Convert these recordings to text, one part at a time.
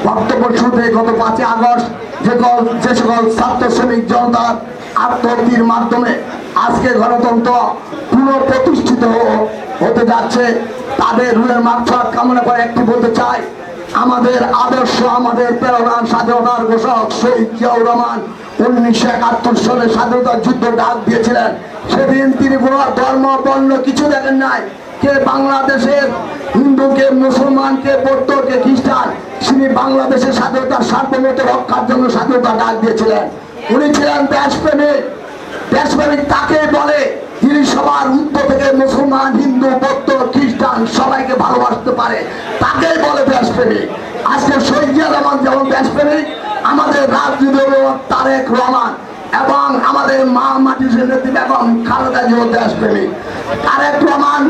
বক্তব্য শুরুতে গত 5ই আগস্ট যে সকল ছাত্র শ্রমিক জনতার আত্মহত্যার মাধ্যমে আজকে গণতন্ত্র পুনঃপ্রতিষ্ঠিত হতে যাচ্ছে, তাদের রুহের মাগফিরাত কামনা করে একটি বলতে চাই, আমাদের আদর্শ, আমাদের প্রেরণার স্বাধীনতার ঘোষক শহীদ জিয়াউর রহমান 1971 সালে স্বাধীনতার যুদ্ধ ডাক দিয়েছিলেন। সেদিন তিনি কোনো ধর্ম বর্ণ কিছু দেখেন নাই, কে বাংলাদেশের হিন্দু, কে মুসলমান, কে বৌদ্ধ, কে খ্রিস্টান, তিনি বাংলাদেশের স্বাধীনতার সার্বভৌমত্ব রক্ষার জন্য স্বাধীনতা ডাক দিয়েছিলেন। উনি ছিলেন দেশপ্রেমিক। দেশপ্রেমিক তাকে বলে যিনি সবার ঊর্ধ্ব থেকে মুসলমান, হিন্দু, বৌদ্ধ, খ্রিস্টান সবাইকে ভালোবাসতে পারে, তাকেই বলে দেশপ্রেমিক। আজকে শহীদ জিয়া রহমান যেমন দেশপ্রেমিক, আমাদের রাজনীতি তারেক রহমান এবং আমাদের মা মাটির নেত্রী বেগম খালেদা জিয়া দেশপ্রেমিক। তারেক রহমান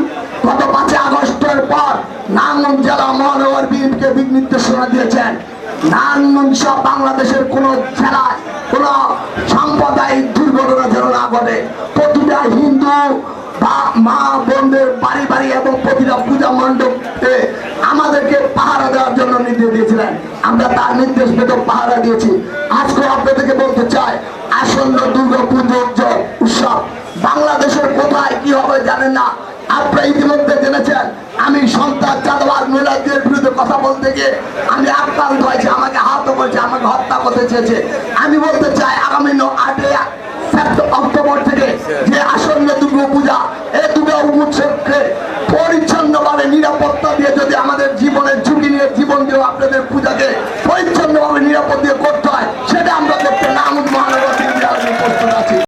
গত 5ই আগস্টের পর নারায়ণগঞ্জ জেলা মহানগর বিএনপিকে দিক নির্দেশনা দিয়েছেন, নারায়ণগঞ্জ সহ বাংলাদেশের কোন জেলায় কোন সাম্প্রদায়িক দুর্ঘটনা যেন না ঘটে, প্রতিটা হিন্দু বা মা বোনদের বাড়ি বাড়ি এবং প্রতিটা পূজা মণ্ডপে আমাদেরকে পাহারা দেওয়ার জন্য নির্দেশ দিয়েছিলেন। আমরা তার নির্দেশ পেতে পাহারা দিয়েছি। আজকে আপনাদেরকে বলতে চাই, আসন্ন দুর্গাপুজো উৎসব বাংলাদেশের কোথায় কি হবে জানেন না। আপনারা ইতিমধ্যে জেনেছেন আমি সন্ত্রাস, চাঁদাবাজ, মহিলাদের বিরুদ্ধে কথা বলতে গিয়ে আমি আক্রান্ত হয়েছে, আমাকে আহত করেছে, আমাকে হত্যা করতে চেয়েছে। আমি বলতে চাই আগামী 8 অক্টোবর থেকে যে আসন্ন দুর্গা পূজা, এই দুর্গা উৎসব